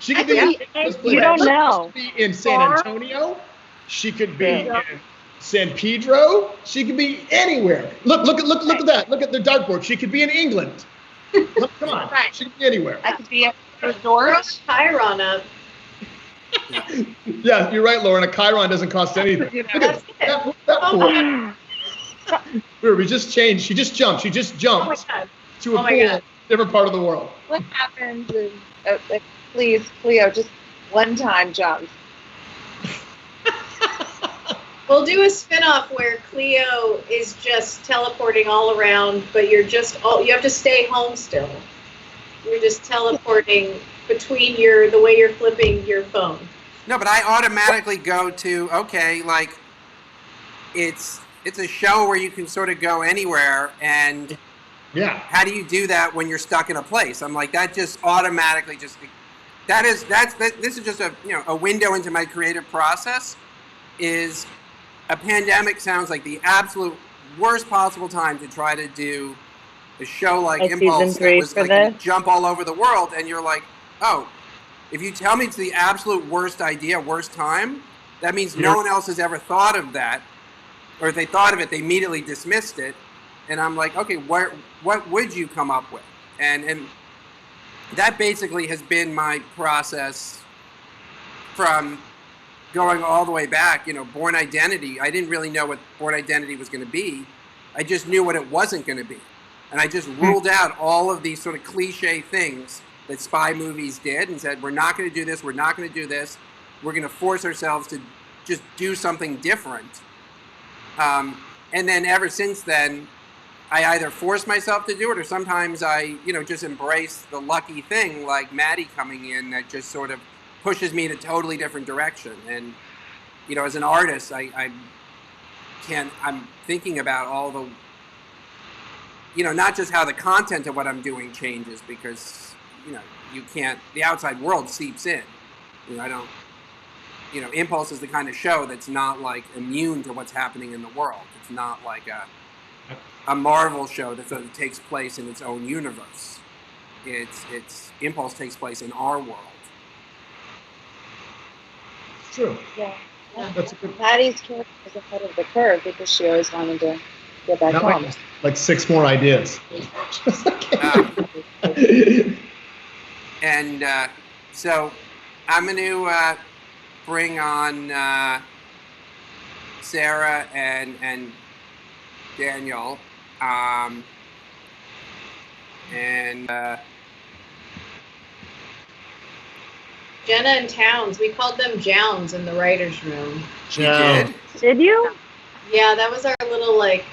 She could be. You don't know. She could be in San Antonio. She could be in San Pedro. She could be anywhere. Look at that. Look at the dartboard. She could be in England. Come on. Right. She could be anywhere. I could be at a resort. Chiron up. Yeah, you're right, Lauren. A Chiron doesn't cost anything. Look at that pool. We just changed. She just jumped to a pool, different part of the world. What happens is, please, Cleo, just one time jump. We'll do a spinoff where Cleo is just teleporting all around, but you have to stay home still. You're just teleporting between the way you're flipping your phone. No, but I automatically go to, like, it's a show where you can sort of go anywhere, and how do you do that when you're stuck in a place? I'm like, that just automatically this is just a window into my creative process. Is a pandemic sounds like the absolute worst possible time to try to do a show like Impulse that was like going to jump all over the world, and you're like, oh, if you tell me it's the absolute worst idea, worst time, that means no one else has ever thought of that, or if they thought of it, they immediately dismissed it, and I'm like, okay, what would you come up with? And that basically has been my process from going all the way back. Born Identity, I didn't really know what Born Identity was going to be. I just knew what it wasn't going to be. And I just ruled out all of these sort of cliche things that spy movies did and said, we're not going to do this, we're not going to do this. We're going to force ourselves to just do something different. And then ever since then, I either force myself to do it, or sometimes I, just embrace the lucky thing, like Maddie coming in, that just sort of pushes me in a totally different direction. And, as an artist, I'm thinking about all the, not just how the content of what I'm doing changes, because, you can't, the outside world seeps in. I don't, Impulse is the kind of show that's not like immune to what's happening in the world. It's not like a Marvel show that sort of takes place in its own universe. It's Impulse takes place in our world. True. Yeah. That's a good. Maddie's character was ahead of the curve because she always wanted to get back Now I home. have like 6 more ideas. And so I'm going to bring on Sarah and Daniel. Jenna and Towns, we called them Jowns in the writer's room. You did? Did you? Yeah, that was our little, like,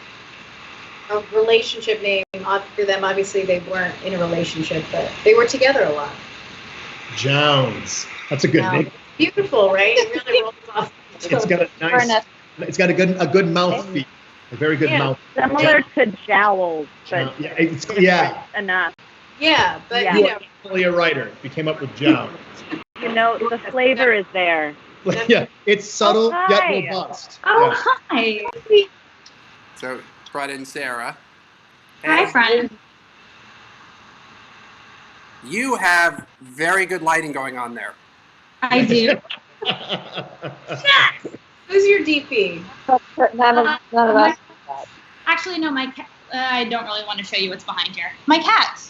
a relationship name. For them, obviously, they weren't in a relationship, but they were together a lot. Jones. That's a good name. Beautiful, right? It really rolls off. It's got a nice. It's got a good mouth feel. A very good mouth. Similar to jowls, but Yeah. enough. Yeah, but Yeah. you know, Probably a writer. We came up with Jones. You know, the flavor is there. Yeah, it's subtle yet hi. robust. Oh, Yeah. hi. So brought in Sarah. Hi, friend. You have very good lighting going on there. I do. who's your DP? None of us. Actually, no, my cat. I don't really want to show you what's behind here. My cat.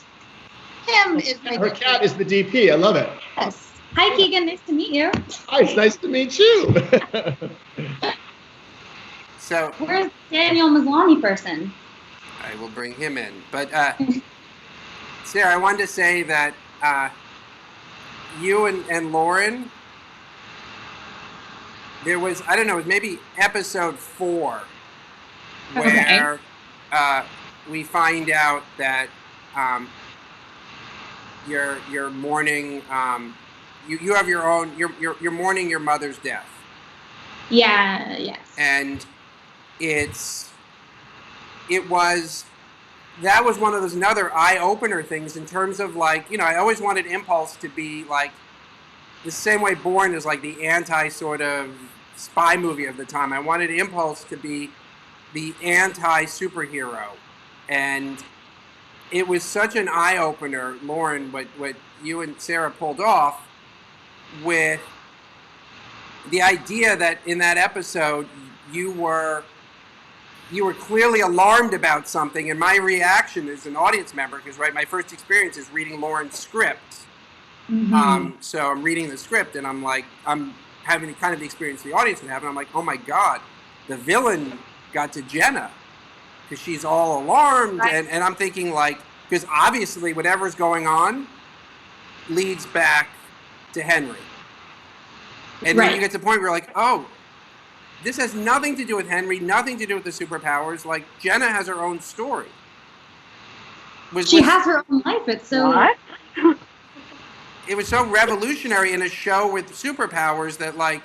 Him is my Her DP. cat is the DP. I love it. Yes. Hi, Keegan. Nice to meet you. Hi, it's nice to meet you. So Where's Daniel Maslany person? I will bring him in. But Sarah, I wanted to say that you and Lauren, there was, I don't know, it was maybe episode 4 where we find out that you're mourning, you have your own, you're mourning your mother's death. Yeah. Yes. And that was one of those another eye-opener things in terms of, like, you know, I always wanted Impulse to be like the same way Bourne is like the anti sort of spy movie of the time. I wanted Impulse to be the anti-superhero, and it was such an eye-opener, Lauren, what you and Sarah pulled off with the idea that in that episode you were clearly alarmed about something, and my reaction as an audience member, because my first experience is reading Lauren's script. Mm-hmm. So I'm reading the script, and I'm having kind of the experience the audience would have, and I'm like, oh my God, the villain got to Jenna, because she's all alarmed, Right. and I'm thinking, like, because obviously whatever's going on leads back to Henry. And then you get to the point where you're like, oh, this has nothing to do with Henry, nothing to do with the superpowers. Like, Jenna has her own story. She has her own life. It's so. What? It was so revolutionary in a show with superpowers that, like,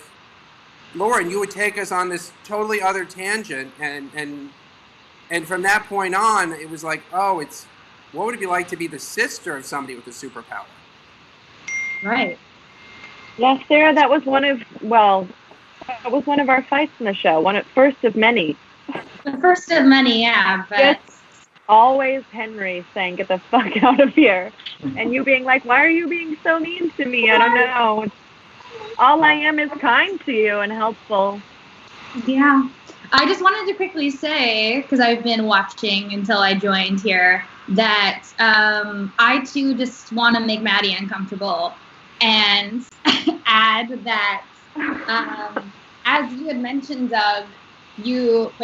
Lauren, you would take us on this totally other tangent, and from that point on, it was like, oh, what would it be like to be the sister of somebody with a superpower? Right. Yeah, Sarah, that was one of our fights in the show. First of many. The first of many, yeah, but Just always Henry saying, "Get the fuck out of here," and you being like, "Why are you being so mean to me? I don't know. All I am is kind to you and helpful." yeah. I just wanted to quickly say, because I've been watching until I joined here, that I too just want to make Maddie uncomfortable and add that, as you had mentioned, Doug,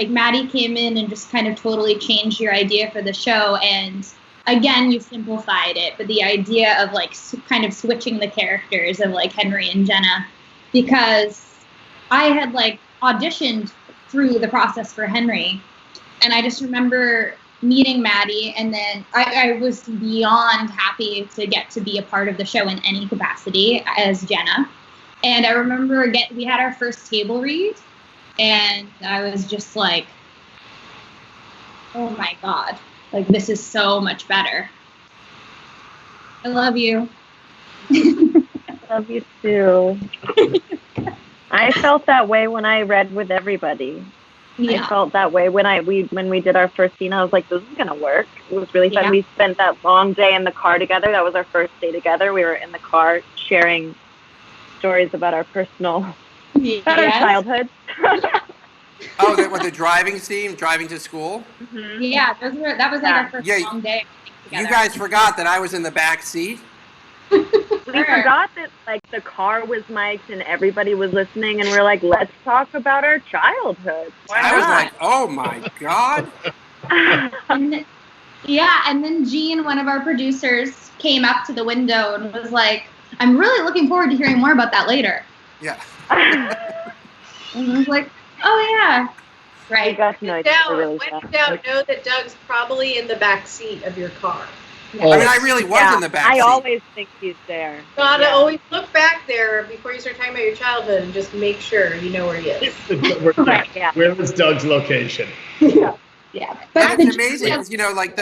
Maddie came in and just kind of totally changed your idea for the show, and again, you simplified it, but the idea of like kind of switching the characters of like Henry and Jenna, because I had like auditioned through the process for Henry, and I just remember meeting Maddie, and then I was beyond happy to get to be a part of the show in any capacity as Jenna. And I remember we had our first table read, and I was just like, oh my God, like this is so much better. I love you. Love you too. I felt that way when I read with everybody. Yeah. I felt that way when we did our first scene. I was like, this is gonna work. It was really fun. Yeah. We spent that long day in the car together. That was our first day together. We were in the car sharing stories about our personal Better Yes. childhood. Oh, that was the driving scene, driving to school. Yeah, that was like our first Yeah. long day together. You guys forgot that I was in the back seat. We Sure. forgot that like the car was mic'd and everybody was listening, and we're like, let's talk about our childhood. Why I was not? like, oh my God. And then, yeah, and then Jean, one of our producers, came up to the window and was like, I'm really looking forward to hearing more about that later. Yeah. And I was like, oh yeah. We Right. got to know each other really When well. in doubt, know that Doug's probably in the back seat of your car. I mean, I really was in the back I seat. always think he's there. Gotta Yeah. always look back there before you start talking about your childhood and just make sure you know where he is. Right, yeah. Where was Doug's location? Yeah. And it's amazing because, you know, like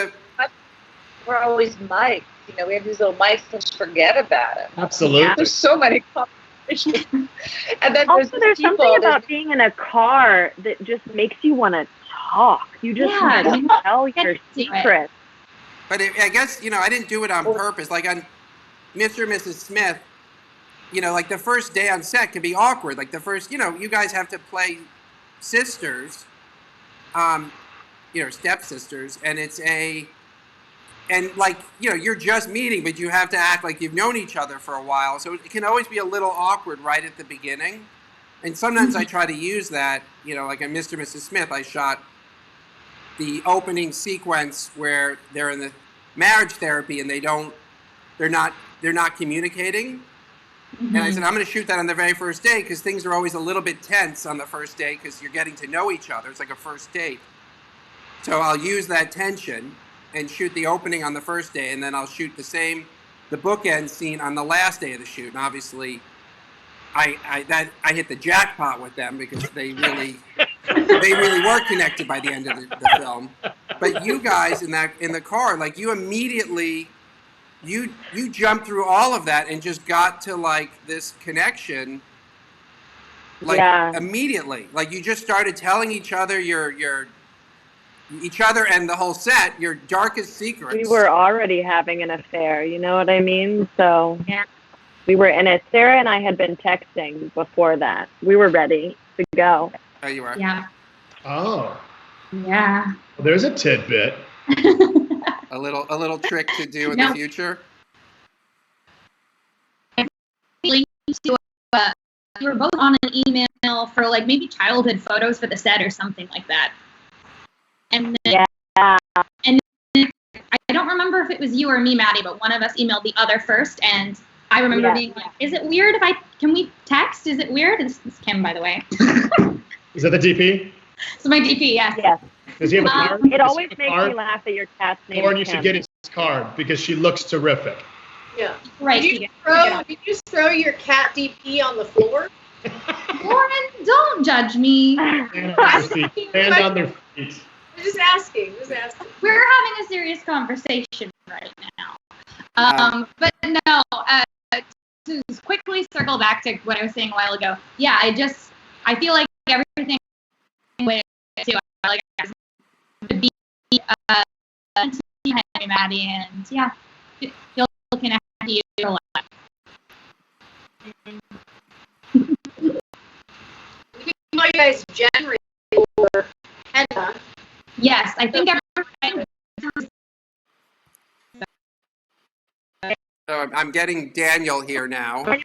We're always mics. You know, we have these little mics and just forget about it. Absolutely. There's so many conversations. And then Also, there's people, something about being in a car that just makes you want to talk. You just Yeah, want you to tell your do it. secrets. but I guess, you know, I didn't do it on purpose. Like on Mr. and Mrs. Smith, you know, like the first day on set can be awkward. Like the first, you know, you guys have to play sisters, you know, stepsisters, and and like, you know, you're just meeting, but you have to act like you've known each other for a while. So it can always be a little awkward right at the beginning. And sometimes I try to use that, you know, like in Mr. and Mrs. Smith, I shot the opening sequence where they're in the marriage therapy and they're not communicating. And I said, I'm going to shoot that on the very first day because things are always a little bit tense on the first day because you're getting to know each other. It's like a first date. So I'll use that tension and shoot the opening on the first day, and then I'll shoot the bookend scene on the last day of the shoot. And obviously, I hit the jackpot with them because they really were connected by the end of the film. But you guys in the car, like you immediately, you jumped through all of that and just got to like this connection, like immediately. Like you just started telling each other each other and the whole set your darkest secrets. We were already having an affair, you know what I mean? So Yeah. we were in it. Sarah and I had been texting before that. We were ready to go. Oh, you were. Yeah. Oh, Yeah. well, there's a tidbit. A little trick to do in No. the future. We were both on an email for like maybe childhood photos for the set or something like that. And then, and then I don't remember if it was you or me, Maddie, but one of us emailed the other first, and I remember being like, "Is it weird if can we text? Is it weird?" This is Kim, by the way. Is that the DP? So my DP, yes. Yes. Does he have a card? It Does he always have a makes card? me laugh that your cat's name Lauren, is you Kim. should get his card because she looks terrific. Yeah. Right. Did you just throw your cat DP on the floor? Lauren, don't judge me. Stand on their feet. Stand on their feet. I'm just asking. We're having a serious conversation right now. But no, to quickly circle back to what I was saying a while ago. Yeah, I feel like everything with to like to be Maddie, and yeah, you'll connect to you a lot. We can call you guys Jen or Henna. Yes, I think So I'm getting Daniel here now. Nice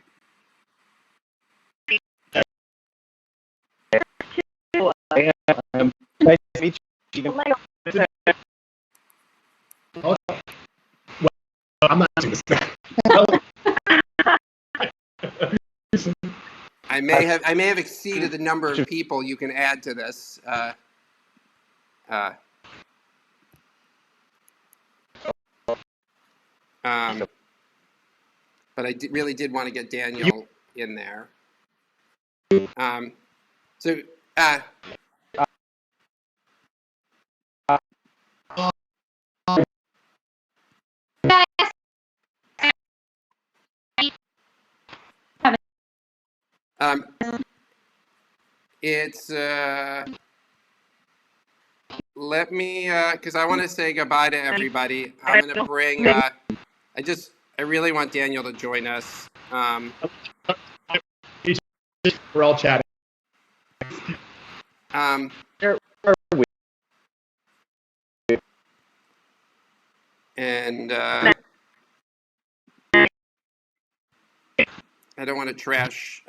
to meet you. I'm not doing this. I may have exceeded the number of people you can add to this. But I really did want to get Daniel in there. So it's let me because I want to say goodbye to everybody. I'm gonna bring I really want Daniel to join us. We're all chatting. And I don't want to trash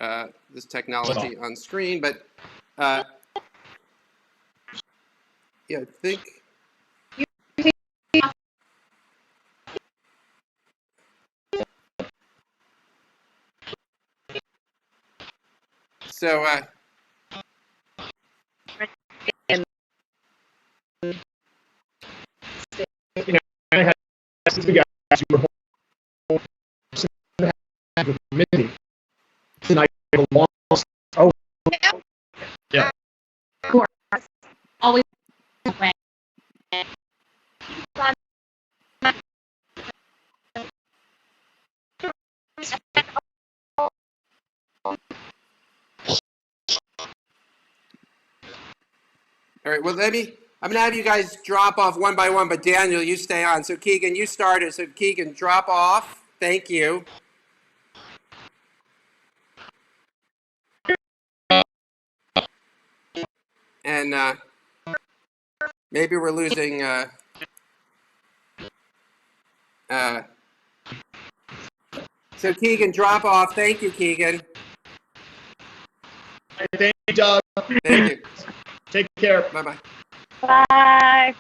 this technology on screen, but yeah, I think. So, we got Super Bowl with Missi. Tonight, oh, yeah. Of course. Always. All right, well, I'm gonna have you guys drop off one by one, but Daniel, you stay on. So Keegan, you started. So Keegan, drop off. Thank you. And maybe we're losing. So Keegan, drop off. Thank you, Keegan. Thank you, Doug. Thank you. Take care. Bye-bye. Bye.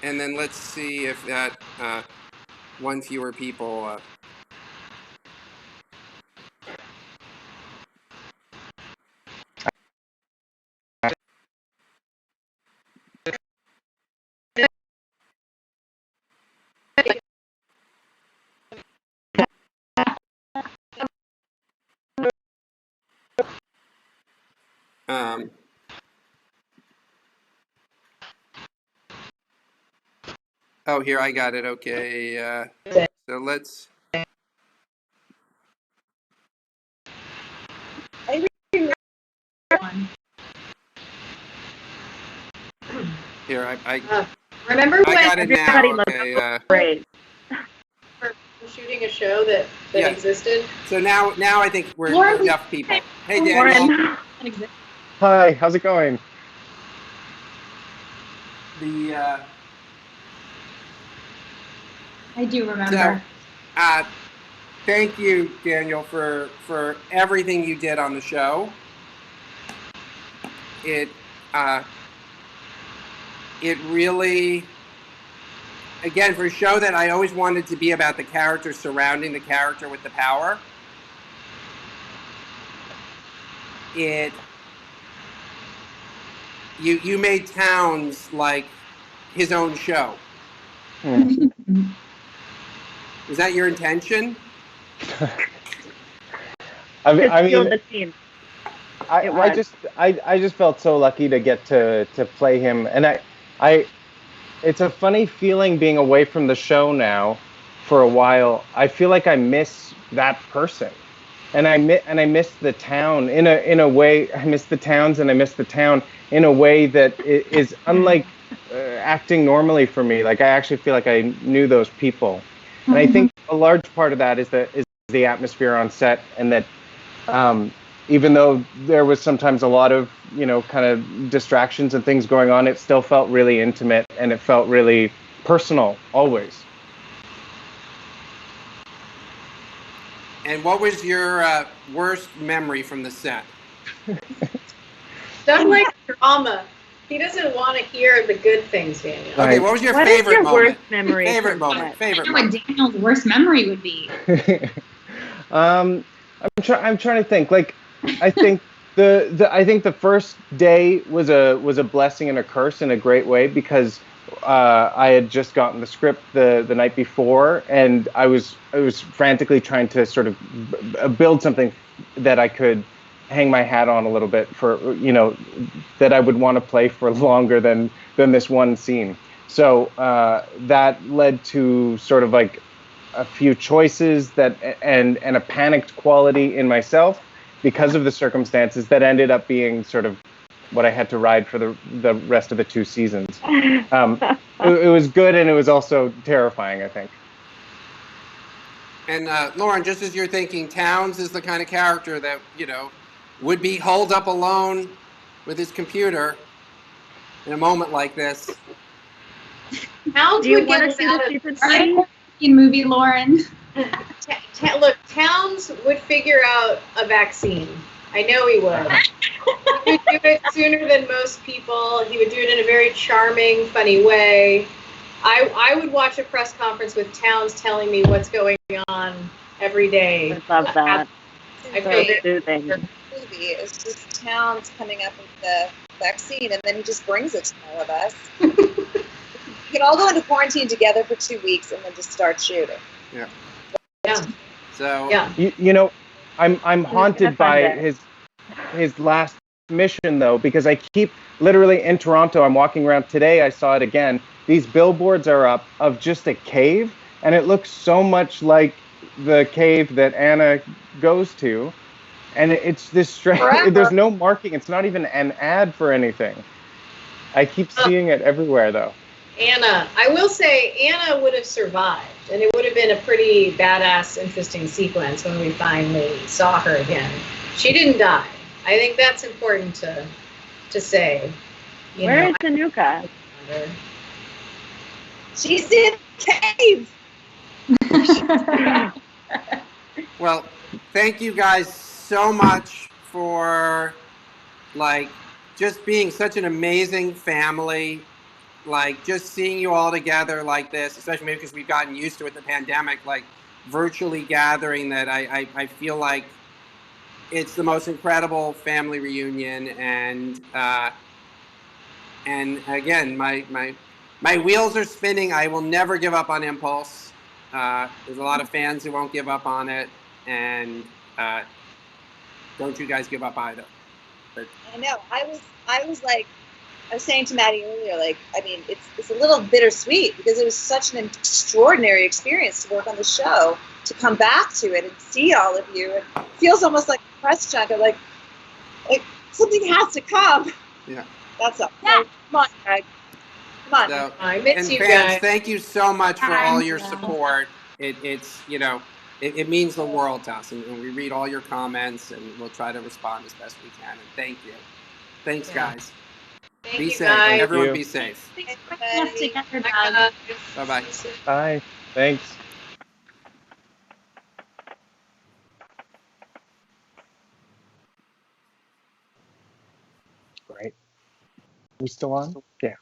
And then let's see if that one fewer people. Oh, here, I got it. Okay. So let's. Here, I Remember when got it now. Everybody Okay. Great. for shooting a show that Yeah. existed? So now I think we're Lauren, enough people. Hey, Daniel. Lauren. Hi, how's it going? The I do remember. so, thank you, Daniel, for everything you did on the show. It really, again, for a show that I always wanted to be about the character surrounding the character with the power. You made Towns like his own show. Was that your intention? I mean, The scene. I just felt so lucky to get to play him, and it's a funny feeling being away from the show now for a while. I feel like I miss that person, and I miss the town in a way. I miss the towns, and I miss the town in a way that is unlike acting normally for me. Like I actually feel like I knew those people, and I think a large part of that is the atmosphere on set, and that even though there was sometimes a lot of kind of distractions and things going on, it still felt really intimate, and it felt really personal always. And what was your worst memory from the set? Doug likes drama. He doesn't want to hear the good things, Daniel. Okay, what was your What favorite is your moment? worst memory? Favorite from moment. set? Favorite I wonder moment. what Daniel's worst memory would be. I'm trying to think. Like, I think the first day was a blessing and a curse in a great way, because I had just gotten the script the night before, and I was frantically trying to sort of build something that I could hang my hat on a little bit for, that I would want to play for longer than this one scene. So that led to sort of like a few choices and a panicked quality in myself because of the circumstances that ended up being sort of what I had to ride for the rest of the 2 seasons. It was good, and it was also terrifying, I think. And Lauren, just as you're thinking, Towns is the kind of character that would be holed up alone with his computer in a moment like this. Towns Do you would want get to see him the out season of. Quarantine movie, Lauren. Look, Towns would figure out a vaccine. I know he would. He would do it sooner than most people. He would do it in a very charming, funny way. I would watch a press conference with Towns telling me what's going on every day. I love that. I So feel very soothing. Movie is just Towns coming up with the vaccine, and then he just brings it to all of us. We can all go into quarantine together for 2 weeks, and then just start shooting. Yeah. yeah. So Yeah. You know, I'm haunted by fund his last mission though, because I keep literally in Toronto. I'm walking around today. I saw it again. These billboards are up of just a cave, and it looks so much like the cave that Anna goes to, and it's this strange. Forever. There's no marking. It's not even an ad for anything. I keep seeing it everywhere though. Anna, I will say Anna would have survived, and it would have been a pretty badass, interesting sequence when we finally saw her again. She didn't die. I think that's important to say. Where is Tanuka? She's in the cave. well, thank you guys so much for like just being such an amazing family. Like just seeing you all together like this, especially maybe because we've gotten used to it, the pandemic, like virtually gathering, that I feel like it's the most incredible family reunion. And again, my wheels are spinning. I will never give up on Impulse. There's a lot of fans who won't give up on it, and don't you guys give up either. But I know. I was like, I was saying to Maddie earlier, like, I mean, it's a little bittersweet because it was such an extraordinary experience to work on the show, to come back to it and see all of you. It feels almost like a press junket, like something has to come. yeah. That's all. Yeah. So, come on, Greg. Come on. So, I miss and you fans, guys. thank you so much for all your Yeah. support. It's it means the world to us, and we read all your comments, and we'll try to respond as best we can. And thank you. Thanks, Yeah. guys. Thank Be you safe. guys. Everyone, you. be safe. Thanks for putting us together, Bye, Doug. guys. Bye-bye. Bye. Thanks. Great. We still on? Yeah.